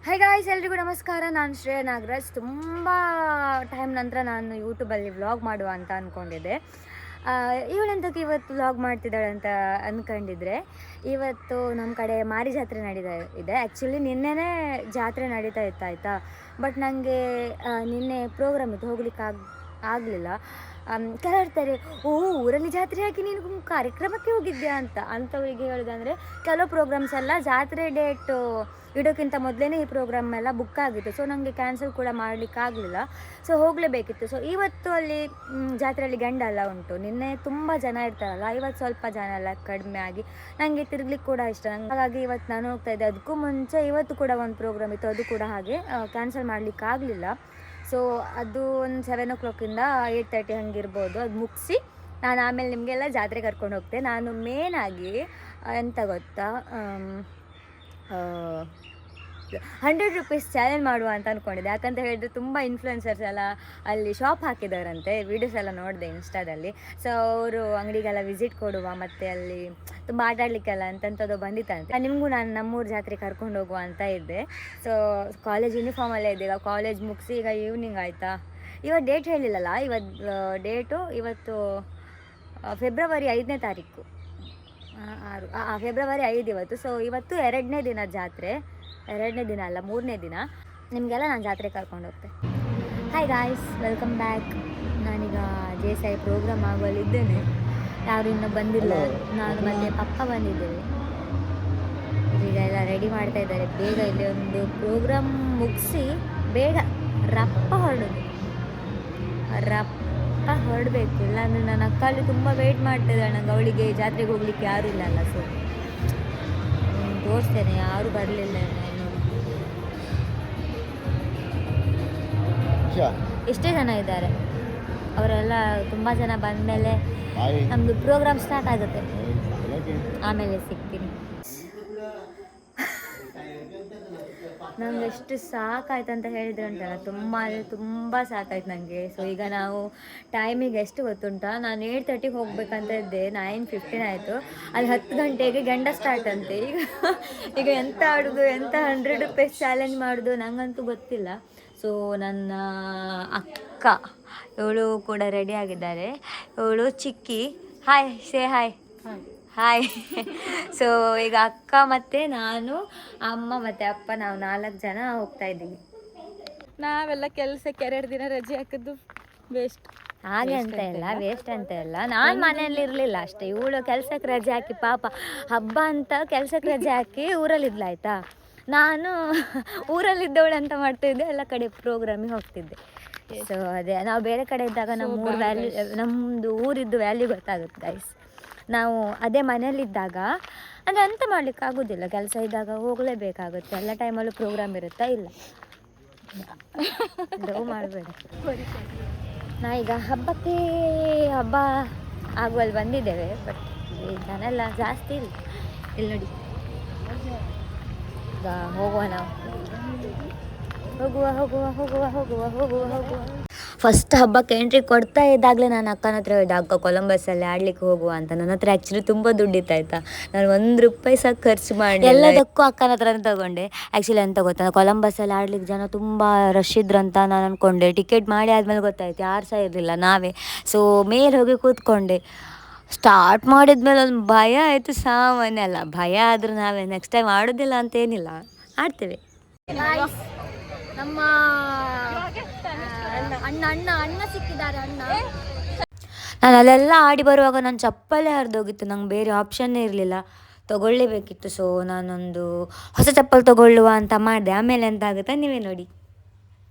High guys, ಎಲ್ರಿಗೂ ನಮಸ್ಕಾರ. ನಾನು ಶ್ರೇಯಾ ನಾಗರಾಜ್. ತುಂಬ ಟೈಮ್ ನಂತರ ನಾನು ಯೂಟ್ಯೂಬಲ್ಲಿ ವ್ಲಾಗ್ ಮಾಡುವ ಅಂತ ಅಂದ್ಕೊಂಡಿದ್ದೆ. ಇವಳಂತಕ್ಕೆ ಇವತ್ತು ವ್ಲಾಗ್ ಮಾಡ್ತಿದ್ದಾಳೆ ಅಂತ ಅಂದ್ಕೊಂಡಿದ್ರೆ, ಇವತ್ತು ನಮ್ಮ ಕಡೆ ಮಾರಿ ಜಾತ್ರೆ ನಡೀತಾ ಇದೆ. ಆ್ಯಕ್ಚುಲಿ ನಿನ್ನೆನೇ ಜಾತ್ರೆ ನಡೀತಾ ಇತ್ತು, ಆಯಿತಾ. ಬಟ್ ನನಗೆ ನಿನ್ನೆ ಪ್ರೋಗ್ರಾಮ್ ಇತ್ತು, ಹೋಗ್ಲಿಕ್ಕೆ ಆಗಲಿಲ್ಲ. ಕೆಲವು ಹೇಳ್ತಾರೆ, ಊರಲ್ಲಿ ಜಾತ್ರೆ ಹಾಕಿ ನೀನು ಕಾರ್ಯಕ್ರಮಕ್ಕೆ ಹೋಗಿದ್ಯಾ ಅಂಥವರಿಗೆ ಹೇಳೋದಂದರೆ, ಕೆಲವು ಪ್ರೋಗ್ರಾಮ್ಸ್ ಎಲ್ಲ ಜಾತ್ರೆ ಡೇಟು ಇಡೋಕ್ಕಿಂತ ಮೊದಲೇ ಈ ಪ್ರೋಗ್ರಾಮ್ ಎಲ್ಲ ಬುಕ್ ಆಗಿತ್ತು. ಸೊ ನನಗೆ ಕ್ಯಾನ್ಸಲ್ ಕೂಡ ಮಾಡಲಿಕ್ಕಾಗಲಿಲ್ಲ, ಸೊ ಹೋಗಲೇಬೇಕಿತ್ತು. ಸೊ ಇವತ್ತು ಅಲ್ಲಿ ಜಾತ್ರೆಯಲ್ಲಿ ಗಂಡ ಎಲ್ಲ ಉಂಟು. ನಿನ್ನೆ ತುಂಬ ಜನ ಇರ್ತಾರಲ್ಲ, ಇವತ್ತು ಸ್ವಲ್ಪ ಜನ ಎಲ್ಲ ಕಡಿಮೆ ಆಗಿ ನನಗೆ ತಿರುಗ್ಲಿಕ್ಕೆ ಕೂಡ ಇಷ್ಟ. ಹಾಗಾಗಿ ಇವತ್ತು ನಾನು ಹೋಗ್ತಾ ಇದ್ದೆ. ಅದಕ್ಕೂ ಮುಂಚೆ ಇವತ್ತು ಕೂಡ ಒಂದು ಪ್ರೋಗ್ರಾಮ್ ಇತ್ತು, ಅದು ಕೂಡ ಹಾಗೆ ಕ್ಯಾನ್ಸಲ್ ಮಾಡಲಿಕ್ಕಾಗಲಿಲ್ಲ. ಸೊ ಅದು ಒಂದು 7 o'clock 8:30 ಹಂಗಿರ್ಬೋದು. ಅದು ಮುಗಿಸಿ ನಾನು ಆಮೇಲೆ ನಿಮಗೆಲ್ಲ ಜಾತ್ರೆ ಕರ್ಕೊಂಡು ಹೋಗ್ತೆ. ನಾನು ಮೇನಾಗಿ ಎಂತ ಗೊತ್ತಾ, 100 rupees ಚಾಲೆಂಜ್ ಮಾಡುವ ಅಂತ ಅಂದ್ಕೊಂಡಿದ್ದೆ. ಯಾಕಂತ ಹೇಳಿದ್ರೆ ತುಂಬ ಇನ್ಫ್ಲುಯೆನ್ಸರ್ಸ್ ಎಲ್ಲ ಅಲ್ಲಿ ಶಾಪ್ ಹಾಕಿದ್ದಾರಂತೆ, ವೀಡಿಯೋಸ್ ಎಲ್ಲ ನೋಡಿದೆ ಇನ್ಸ್ಟಾದಲ್ಲಿ. ಸೊ ಅವರು ಅಂಗಡಿಗೆಲ್ಲ ವಿಸಿಟ್ ಕೊಡುವ, ಮತ್ತು ಅಲ್ಲಿ ತುಂಬ ಆಟ ಆಡಲಿಕ್ಕೆಲ್ಲ ಅಂತಂಥದ್ದು ಬಂದಿತ್ತಂತೆ. ನಿಮಗೂ ನಾನು ನಮ್ಮೂರು ಜಾತ್ರೆ ಕರ್ಕೊಂಡು ಹೋಗುವ ಅಂತ ಇದ್ದೆ. ಸೊ ಕಾಲೇಜ್ ಯೂನಿಫಾರ್ಮಲ್ಲೇ ಇದ್ದೆ. ಈಗ ಕಾಲೇಜ್ ಮುಗಿಸಿ ಈಗ ಈವ್ನಿಂಗ್ ಆಯಿತಾ. ಇವತ್ತು ಡೇಟ್ ಹೇಳಿಲ್ಲಲ್ಲ, ಇವತ್ತು ಫೆಬ್ರವರಿ 5ನೇ ತಾರೀಕು, ಫೆಬ್ರವರಿ 5 ಇವತ್ತು. ಸೊ ಇವತ್ತು 2ನೇ ದಿನ ಜಾತ್ರೆ. 2ನೇ ದಿನ ಅಲ್ಲ, 3ನೇ ದಿನ. ನಿಮಗೆಲ್ಲ ನಾನು ಜಾತ್ರೆ ಕರ್ಕೊಂಡು ಹೋಗ್ತೆ. Hi guys, welcome back. ನಾನೀಗ JSI ಪ್ರೋಗ್ರಾಮ್ ಆಗುವಲ್ಲಿದ್ದೇನೆ. ಯಾರು ಇನ್ನೂ ಬಂದಿಲ್ಲ. ನಾನು ಮತ್ತು ಪಪ್ಪ ಬಂದಿದ್ದೇವೆ. ಈಗ ಎಲ್ಲ ರೆಡಿ ಮಾಡ್ತಾ ಇದ್ದಾರೆ. ಬೇಗ ಇಲ್ಲಿ ಒಂದು ಪ್ರೋಗ್ರಾಮ್ ಮುಗಿಸಿ ಬೇಗ ರಪ್ಪ ಹೊರಡಬೇಕು. ಇಲ್ಲಾಂದರೆ ನನ್ನ ಅಕ್ಕಲ್ಲಿ ತುಂಬ ವೆಯ್ಟ್ ಮಾಡ್ತಿದ್ದಾಳೆ. ನಂಗೆ ಅವಳಿಗೆ ಜಾತ್ರೆಗೆ ಹೋಗ್ಲಿಕ್ಕೆ ಯಾರೂ ಇಲ್ಲಲ್ಲ. ಸೊ ತೋರಿಸ್ತೇನೆ, ಯಾರೂ ಬರಲಿಲ್ಲ. ಎಷ್ಟೇ ಜನ ಇದ್ದಾರೆ, ಅವರೆಲ್ಲ ತುಂಬ ಜನ ಬಂದಮೇಲೆ ನಮ್ಮದು ಪ್ರೋಗ್ರಾಮ್ ಸ್ಟಾರ್ಟ್ ಆಗುತ್ತೆ. ಆಮೇಲೆ ಸಿಗ್ತೀನಿ. ನಂಗೆ ಎಷ್ಟು ಸಾಕಾಯ್ತು ಅಂತ ಹೇಳಿದ್ರೆ ಉಂಟಲ್ಲ, ತುಂಬ ಸಾಕಾಯ್ತು ನನಗೆ. ಸೊ ಈಗ ನಾವು ಟೈಮಿಗೆ ಎಷ್ಟು ಗೊತ್ತುಂಟಾ, ನಾನು 8:30 ಹೋಗ್ಬೇಕಂತ ಇದ್ದೆ. 9:15 ಆಯಿತು. ಅಲ್ಲಿ 10 ಗಂಟೆಗೆ ಗಂಡ ಸ್ಟಾರ್ಟ್ ಅಂತೆ. ಈಗ ಎಂತ ಆಡೋದು, ಎಂತ 100 rupees ಚಾಲೆಂಜ್ ಮಾಡೋದು ನನಗಂತೂ ಗೊತ್ತಿಲ್ಲ. ಸೊ ನನ್ನ ಅಕ್ಕ ಇವಳು ಕೂಡ ರೆಡಿ ಆಗಿದ್ದಾರೆ. ಇವಳು ಚಿಕ್ಕಿ. Hi, say hi. Hi. So ಈಗ ಅಕ್ಕ ಮತ್ತು ನಾನು, ಅಮ್ಮ ಮತ್ತು ಅಪ್ಪ, ನಾವು 4 ಜನ ಹೋಗ್ತಾ ಇದ್ದೀವಿ. ನಾವೆಲ್ಲ ಕೆಲಸಕ್ಕೆ 2 ದಿನ ರಜೆ ಹಾಕಿದ್ದು ವೇಸ್ಟ್. ಹಾಗೆ ಅಂತ ಇಲ್ಲ, ವೇಸ್ಟ್ ಅಂತ ಇಲ್ಲ. ನಾನು ಮನೆಯಲ್ಲಿ ಇರಲಿಲ್ಲ ಅಷ್ಟೇ. ಇವಳು ಕೆಲ್ಸಕ್ಕೆ ರಜೆ ಹಾಕಿ, ಪಾಪ ಹಬ್ಬ ಅಂತ ಕೆಲ್ಸಕ್ಕೆ ರಜೆ ಹಾಕಿ ಊರಲ್ಲಿದ್ಲಾಯ್ತಾ. ನಾನು ಊರಲ್ಲಿದ್ದವಳು ಅಂತ ಮಾಡ್ತಾಯಿದ್ದೆ, ಎಲ್ಲ ಕಡೆ ಪ್ರೋಗ್ರಾಮಿಗೆ ಹೋಗ್ತಿದ್ದೆ. ಸೊ ಅದೇ, ನಾವು ಬೇರೆ ಕಡೆ ಇದ್ದಾಗ ನಮ್ಮದು ಊರಿದ್ದು ವ್ಯಾಲ್ಯೂ ಗೊತ್ತಾಗುತ್ತೆ ಗೈಸ್. ನಾವು ಅದೇ ಮನೇಲಿದ್ದಾಗ ಅಂದರೆ ಅಂತ ಮಾಡ್ಲಿಕ್ಕೆ ಆಗೋದಿಲ್ಲ. ಕೆಲಸ ಇದ್ದಾಗ ಹೋಗಲೇಬೇಕಾಗುತ್ತೆ. ಎಲ್ಲ ಟೈಮಲ್ಲೂ ಪ್ರೋಗ್ರಾಮ್ ಇರುತ್ತಾ? ಇಲ್ಲ, ಮಾಡಬೇಡ. ನಾ ಈಗ ಹಬ್ಬ ಆಗುವಲ್ಲಿ ಬಂದಿದ್ದೇವೆ. ಬಟ್ ಜನ ಎಲ್ಲ ಜಾಸ್ತಿ ಇಲ್ಲ. ಇಲ್ಲಿ ನೋಡಿ, ಈಗ ಹೋಗುವ. ನಾವು ಹೋಗುವ. ಫಸ್ಟ್ ಹಬ್ಬಕ್ಕೆ ಎಂಟ್ರಿ ಕೊಡ್ತಾ ಇದ್ದಾಗಲೇ ನಾನು ಅಕ್ಕನ ಹತ್ರ ಹೇಳಿದೆ, ಅಕ್ಕ ಕೊಲಂಬಸಲ್ಲಿ ಆಡ್ಲಿಕ್ಕೆ ಹೋಗುವ ಅಂತ. ನನ್ನ ಹತ್ರ ಆ್ಯಕ್ಚುಲಿ ತುಂಬ ದುಡ್ಡಿತ್ತಾಯ್ತಾ. ನಾನು 1 ರೂಪಾಯಿ ಸಹ ಖರ್ಚು ಮಾಡಿ ಎಲ್ಲದಕ್ಕೂ ಅಕ್ಕನ ಹತ್ರನೇ ತಗೊಂಡೆ. ಆ್ಯಕ್ಚುಲಿ ಎಂತ ಗೊತ್ತಾ, ಕೊಲಂಬಸಲ್ಲಿ ಆಡ್ಲಿಕ್ಕೆ ಜನ ತುಂಬ ರಶ್ ಇದ್ರಂತ ನಾನು ಅಂದ್ಕೊಂಡೆ. ಟಿಕೆಟ್ ಮಾಡಿ ಆದಮೇಲೆ ಗೊತ್ತಾಯ್ತು ಯಾರು ಸಹ ಇರಲಿಲ್ಲ, ನಾವೇ. ಸೊ ಮೇಲೆ ಹೋಗಿ ಕೂತ್ಕೊಂಡೆ. ಸ್ಟಾರ್ಟ್ ಮಾಡಿದ್ಮೇಲೆ ಒಂದು ಭಯ ಆಯಿತು. ಸಾಮಾನ್ಯ ಅಲ್ಲ, ಭಯ ಆದರೂ ನಾವೇ ನೆಕ್ಸ್ಟ್ ಟೈಮ್ ಆಡೋದಿಲ್ಲ ಅಂತ ಏನಿಲ್ಲ, ಆಡ್ತೇವೆ. ನಮ್ಮ ಅಣ್ಣ ಸಿಕ್ಕಿದ್ದಾರೆ. ನಾನು ಅಲ್ಲೆಲ್ಲ ಆಡಿ ಬರುವಾಗ ನನ್ನ ಚಪ್ಪಲೇ ಹರಿದೋಗಿತ್ತು. ನಂಗೆ ಬೇರೆ ಆಪ್ಷನ್ನೇ ಇರಲಿಲ್ಲ, ತೊಗೊಳ್ಳೇಬೇಕಿತ್ತು. ಸೊ ನಾನೊಂದು ಹೊಸ ಚಪ್ಪಲ್ ತೊಗೊಳ್ಳುವ ಅಂತ ಮಾಡಿದೆ. ಆಮೇಲೆ ಎಂತ ಆಗುತ್ತೆ ನೀವೇ ನೋಡಿ.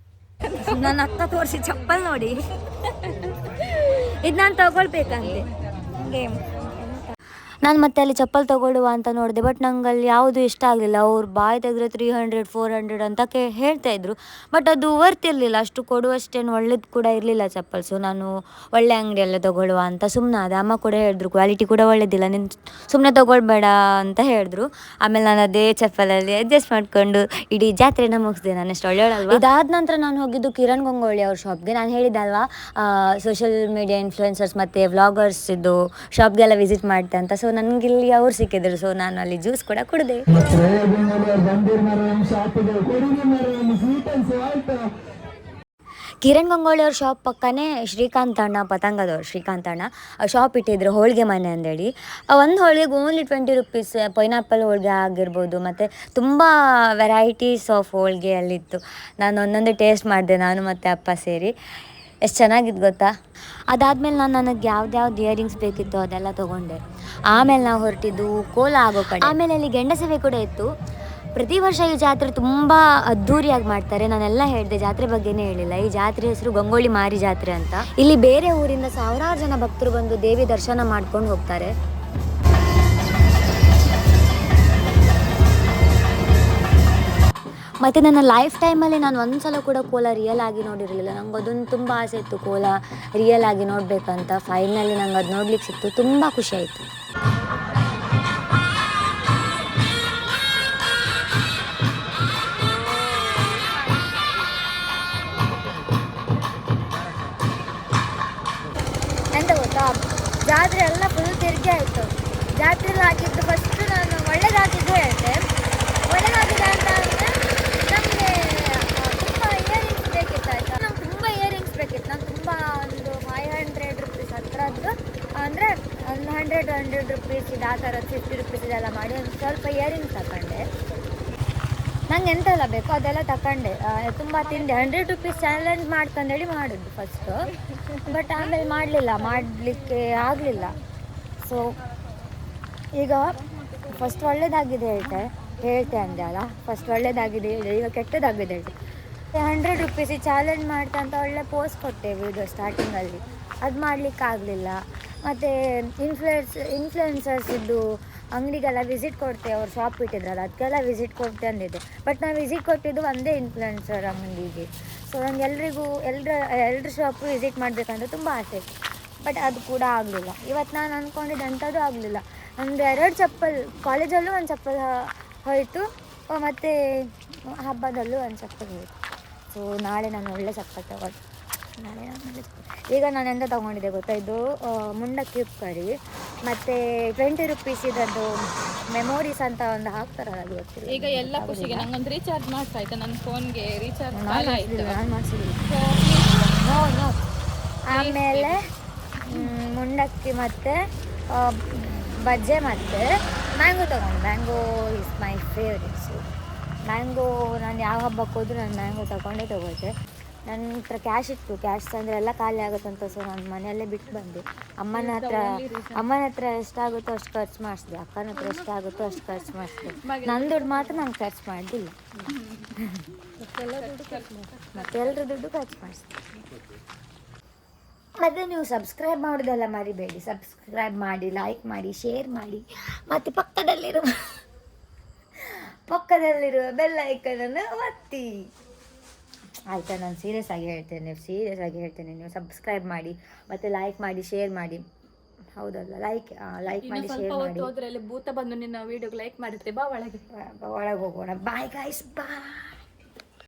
ನನ್ನ ಅಕ್ಕ ತೋರಿಸಿ ಚಪ್ಪಲ್ ನೋಡಿ, ಇದು ನಾನು ತೊಗೊಳ್ಬೇಕಂತೆ ಗೇಮ್. ನಾನು ಮತ್ತೆ ಅಲ್ಲಿ ಚಪ್ಪಲ್ ತೊಗೊಳ್ಳುವ ಅಂತ ನೋಡಿದೆ. ಬಟ್ ನಂಗೆ ಅಲ್ಲಿ ಯಾವುದು ಇಷ್ಟ ಆಗಲಿಲ್ಲ. ಅವ್ರು ಬಾಯ್ ತೆಗೆದ್ರೆ 300 400 ಅಂತ ಹೇಳ್ತಾಯಿದ್ರು. ಬಟ್ ಅದು ವರ್ತ್ ಇರಲಿಲ್ಲ, ಅಷ್ಟು ಕೊಡುವಷ್ಟೇನು ಒಳ್ಳೇದು ಕೂಡ ಇರಲಿಲ್ಲ ಚಪ್ಪಲ್. ಸೊ ನಾನು ಒಳ್ಳೆ ಅಂಗಡಿಯಲ್ಲೇ ತೊಗೊಳ್ಳುವ ಅಂತ ಸುಮ್ಮನೆ ಅದೇ. ಅಮ್ಮ ಕೂಡ ಹೇಳಿದ್ರು ಕ್ವಾಲಿಟಿ ಕೂಡ ಒಳ್ಳೇದಿಲ್ಲ, ನೀನು ಸುಮ್ಮನೆ ತೊಗೊಳ್ಬೇಡ ಅಂತ ಹೇಳಿದ್ರು. ಆಮೇಲೆ ನಾನು ಅದೇ ಚಪ್ಪಲಲ್ಲಿ ಅಡ್ಜಸ್ಟ್ ಮಾಡಿಕೊಂಡು ಇಡೀ ಜಾತ್ರೆನ ಮುಗಿಸಿದೆ. ನಾನು ಎಷ್ಟು ಒಳ್ಳೆಯವಳಲ್ವ. ಇದಾದ ನಂತರ ನಾನು ಹೋಗಿದ್ದು ಕಿರಣ್ ಗಂಗೊಳ್ಳಿ ಅವ್ರ ಶಾಪ್ಗೆ. ನಾನು ಹೇಳಿದ್ದಲ್ವಾ ಸೋಷಿಯಲ್ ಮೀಡಿಯಾ ಇನ್ಫ್ಲುಯೆನ್ಸರ್ಸ್ ಮತ್ತು ವ್ಲಾಗರ್ಸ್ ಇದು ಶಾಪ್ಗೆಲ್ಲ ವಿಸಿಟ್ ಮಾಡ್ತೆ ಅಂತ. ಸೊ ನನಗಿಲ್ಲಿ ಅವ್ರು ಸಿಕ್ಕಿದ್ರು. ಸೊ ನಾನು ಅಲ್ಲಿ ಜ್ಯೂಸ್ ಕೂಡ ಕುಡಿದೆ. ಕಿರಣ್ ಗಂಗೋಳಿ ಅವ್ರ ಶಾಪ್ ಪಕ್ಕನೇ ಶ್ರೀಕಾಂತ್ ಅಣ್ಣ, ಪತಂಗದವ್ರು ಶ್ರೀಕಾಂತ್ ಅಣ್ಣ ಶಾಪ್ ಇಟ್ಟಿದ್ರು, ಹೋಳಿಗೆ ಮನೆ ಅಂದೇಳಿ. ಒಂದು ಹೋಳಿಗೆಗೆ ಓನ್ಲಿ 20 ರುಪೀಸ್. ಪೈನಾಪಲ್ ಹೋಳಿಗೆ ಆಗಿರ್ಬೋದು, ಮತ್ತು ತುಂಬ ವೆರೈಟೀಸ್ ಆಫ್ ಹೋಳಿಗೆ ಅಲ್ಲಿತ್ತು. ನಾನು ಒಂದೊಂದೇ ಟೇಸ್ಟ್ ಮಾಡಿದೆ, ನಾನು ಮತ್ತು ಅಪ್ಪ ಸೇರಿ. ಎಷ್ಟು ಚೆನ್ನಾಗಿತ್ತು ಗೊತ್ತಾ. ಅದಾದಮೇಲೆ ನನಗೆ ಯಾವ್ದು ಇಯರಿಂಗ್ಸ್ ಬೇಕಿತ್ತು ಅದೆಲ್ಲ ತೊಗೊಂಡೆ. ಆಮೇಲೆ ನಾವು ಹೊರಟಿದ್ದು ಕೋಲಾ ಆಗೋ ಕಡೆ. ಆಮೇಲೆ ಅಲ್ಲಿ ಗೆಂಡಸೇವೆ ಕೂಡ ಇತ್ತು. ಪ್ರತಿ ವರ್ಷ ಈ ಜಾತ್ರೆ ತುಂಬ ಅದ್ಧೂರಿಯಾಗಿ ಮಾಡ್ತಾರೆ. ನಾನೆಲ್ಲ ಹೇಳಿದೆ, ಜಾತ್ರೆ ಬಗ್ಗೆನೇ ಹೇಳಿಲ್ಲ. ಈ ಜಾತ್ರೆ ಹೆಸರು ಗಂಗೋಳಿ ಮಾರಿ ಜಾತ್ರೆ ಅಂತ. ಇಲ್ಲಿ ಬೇರೆ ಊರಿಂದ ಸಾವಿರಾರು ಜನ ಭಕ್ತರು ಬಂದು ದೇವಿ ದರ್ಶನ ಮಾಡ್ಕೊಂಡು ಹೋಗ್ತಾರೆ. ಮತ್ತು ನನ್ನ ಲೈಫ್ ಟೈಮಲ್ಲಿ ನಾನು ಒಂದು ಸಲ ಕೂಡ ಕೋಲಾ ರಿಯಲ್ ಆಗಿ ನೋಡಿರಲಿಲ್ಲ. ನಂಗೆ ಅದೊಂದು ತುಂಬ ಆಸೆ ಇತ್ತು, ಕೋಲಾ ರಿಯಲ್ ಆಗಿ ನೋಡಬೇಕಂತ. ಫೈನಲಿ ನಂಗೆ ಅದು ನೋಡ್ಲಿಕ್ಕೆ ಸಿಕ್ತು, ತುಂಬ ಖುಷಿ ಆಯಿತು. ಎಂತ ಗೊತ್ತಾ, ಜಾತ್ರೆ ಎಲ್ಲ ಫುಲ್ ತಿರುಗಿ ಆಯಿತು. ಜಾತ್ರೆಯಲ್ಲಿ ಹಾಕಿದ್ದು ಫಸ್ಟ್ ನಾನು ಒಳ್ಳೇದಾಗಿದ್ದು ಹೇಳ್ತೆ. ಒಳ್ಳೇದಾಗಿದೆ ಅಂತ ಅಂದರೆ ನಮಗೆ ತುಂಬ ಇಯರಿಂಗ್ಸ್ ಬೇಕಿತ್ತು ಆಯಿತಾ. ನಂಗೆ ತುಂಬ ಇಯರಿಂಗ್ಸ್ ಬೇಕಿತ್ತು. ನಾನು ತುಂಬ ಒಂದು 500 ರುಪೀಸ್ ಹತ್ರದ್ದು, ಅಂದರೆ ಒಂದು 100 ರುಪೀಸ್ ಇದು ಆ ಥರದ್ದು 50 ರುಪೀಸ್ ಇದೆಲ್ಲ ಮಾಡಿ ಒಂದು ಸ್ವಲ್ಪ ಇಯರಿಂಗ್ಸ್ ತಗೊಂಡೆ. ನಂಗೆ ಎಂತೆಲ್ಲ ಬೇಕೋ ಅದೆಲ್ಲ ತಗೊಂಡೆ. ತುಂಬ ತಿಂದೆ. 100 ರುಪೀಸ್ ಚಾಲೆಂಜ್ ಮಾಡ್ಕೊಂಡೇಳಿ ಮಾಡಿದ್ದು ಫಸ್ಟು. ಬಟ್ ಆಮೇಲೆ ಮಾಡಲಿಕ್ಕೆ ಆಗಲಿಲ್ಲ. ಸೊ ಈಗ ಫಸ್ಟ್ ಒಳ್ಳೇದಾಗಿದೆ ಹೇಳ್ತೆ ಅಂದೆ ಅಲ್ಲ. ಫಸ್ಟ್ ಒಳ್ಳೇದಾಗಿದೆ ಹೇಳಿದೆ, ಈಗ ಕೆಟ್ಟದಾಗಿದೆ ಹೇಳ್ತೆ. 100 ರುಪೀಸ್ ಚಾಲೆಂಜ್ ಮಾಡ್ತಾ ಅಂತ ಒಳ್ಳೆ ಪೋಸ್ಟ್ ಕೊಟ್ಟೆ ವಿಡಿಯೋ ಸ್ಟಾರ್ಟಿಂಗಲ್ಲಿ. ಅದು ಮಾಡಲಿಕ್ಕೆ ಆಗಲಿಲ್ಲ. ಮತ್ತು ಇನ್ಫ್ಲುಯೆನ್ಸರ್ಸಿದ್ದು ಅಂಗಡಿಗೆಲ್ಲ ವಿಸಿಟ್ ಕೊಡ್ತೆ, ಅವ್ರು ಶಾಪ್ ಇಟ್ಟಿದ್ರಲ್ಲ ಅದಕ್ಕೆಲ್ಲ ವಿಸಿಟ್ ಕೊಡ್ತೆ ಅಂದಿದ್ದೆ. ಬಟ್ ನಾನು ವಿಸಿಟ್ ಕೊಟ್ಟಿದ್ದು ಒಂದೇ ಇನ್ಫ್ಲುಯೆನ್ಸರ್ ಅಂಗಡಿಗೆ. ಸೊ ನಂಗೆ ಎಲ್ಲರ ಶಾಪು ವಿಸಿಟ್ ಮಾಡಬೇಕಂತ ತುಂಬ ಆಸೆ ಇತ್ತು. ಬಟ್ ಅದು ಕೂಡ ಆಗಲಿಲ್ಲ. ಇವತ್ತು ನಾನು ಅಂದ್ಕೊಂಡಿದ್ದು ಅಂಥದ್ದು ಆಗಲಿಲ್ಲ. ಒಂದು 2 ಚಪ್ಪಲ್, ಕಾಲೇಜಲ್ಲೂ ಒಂದು ಚಪ್ಪಲ್ ಹೋಯಿತು, ಮತ್ತು ಹಬ್ಬದಲ್ಲೂ ಒಂದು ಚಪ್ಪಲ್ ಹೋಯಿತು. ಸೊ ನಾಳೆ ನಾನು ಒಳ್ಳೆ ಚಪ್ಪಲ್ ತಗೊಳ್ಳಿ. ಈಗ ನಾನು ಎಂತ ತೊಗೊಂಡಿದ್ದೆ ಗೊತ್ತಾ, ಇದು ಮುಂಡಕ್ಕಿ ಉಪ್ಪರಿ ಮತ್ತು 20 ರುಪೀಸ್ ಇದದ್ದು ಮೆಮೊರೀಸ್ ಅಂತ ಒಂದು ಹಾಕ್ತಾರಲ್ಲ, ಅದು ಗೊತ್ತಿಲ್ಲ. ಈಗ ಎಲ್ಲ ಖುಷಿಗೆ ನಂಗೊಂದು ರೀಚಾರ್ಜ್ ಮಾಡ್ಸಾಯ್ತಾ ನನ್ನ ಫೋನ್ಗೆ? ರೀಚಾರ್ಜ್ ನಾನು ಮಾಡಿಸಿದ್ದೀನಿ. ನೋ. ಆಮೇಲೆ ಮುಂಡಕ್ಕಿ ಮತ್ತು ಬಜ್ಜೆ ಮತ್ತು ಮ್ಯಾಂಗೋ ತೊಗೊಂಡು. Mango is my favourites. Mango ನಾನು ಯಾವ ಹಬ್ಬಕ್ಕೆ ಹೋದರೂ ನಾನು ಮ್ಯಾಂಗೋ ತೊಗೊಳ್ತೆ. ನನ್ನ ಹತ್ರ ಕ್ಯಾಶ್ ಇತ್ತು. ಕ್ಯಾಶ್ ತಂದರೆ ಎಲ್ಲ ಖಾಲಿ ಆಗುತ್ತಂತ. ಸೊ ನಾನು ಮನೆಯಲ್ಲೇ ಬಿಟ್ಟು ಬಂದೆ. ಅಮ್ಮನ ಹತ್ರ ಎಷ್ಟಾಗುತ್ತೋ ಅಷ್ಟು ಖರ್ಚು ಮಾಡಿಸಿದೆ. ಅಕ್ಕನ ಹತ್ರ ಎಷ್ಟಾಗುತ್ತೋ ಅಷ್ಟು ಖರ್ಚು ಮಾಡಿಸಿದೆ. ನನ್ನ ದುಡ್ಡು ಮಾತ್ರ ನಾನು ಖರ್ಚು ಮಾಡಿಲ್ಲ. ಮತ್ತೆಲ್ಲರ ದುಡ್ಡು ಖರ್ಚು ಮಾಡಿಸಿದೆ. ಮತ್ತು ನೀವು ಸಬ್ಸ್ಕ್ರೈಬ್ ಮಾಡೋದೆಲ್ಲ ಮರಿಬೇಡಿ. ಸಬ್ಸ್ಕ್ರೈಬ್ ಮಾಡಿ, ಲೈಕ್ ಮಾಡಿ, ಶೇರ್ ಮಾಡಿ, ಮತ್ತು ಪಕ್ಕದಲ್ಲಿರುವ ಬೆಲ್ ಐಕನನ್ನು ಒತ್ತಿ. ಆಯಿತಾ? ನಾನು ಸೀರಿಯಸ್ ಆಗಿ ಹೇಳ್ತೇನೆ. ನೀವು ಸಬ್ಸ್ಕ್ರೈಬ್ ಮಾಡಿ, ಮತ್ತು ಲೈಕ್ ಮಾಡಿ, ಶೇರ್ ಮಾಡಿ. ಹೌದಲ್ಲ? ಲೈಕ್ ಮಾಡಿ, ಶೇರ್ ಮಾಡಿ. ಹೋದ್ರಲ್ಲಿ ಭೂತ ಬಂದು ನಿನ್ನ ವಿಡಿಯೋಗೆ ಲೈಕ್ ಮಾಡುತ್ತೆ. ಬಾ ಒಳಗೆ ಹೋಗೋಣ. ಬಾಯ್ ಗೈಸ್, ಬಾಯ್.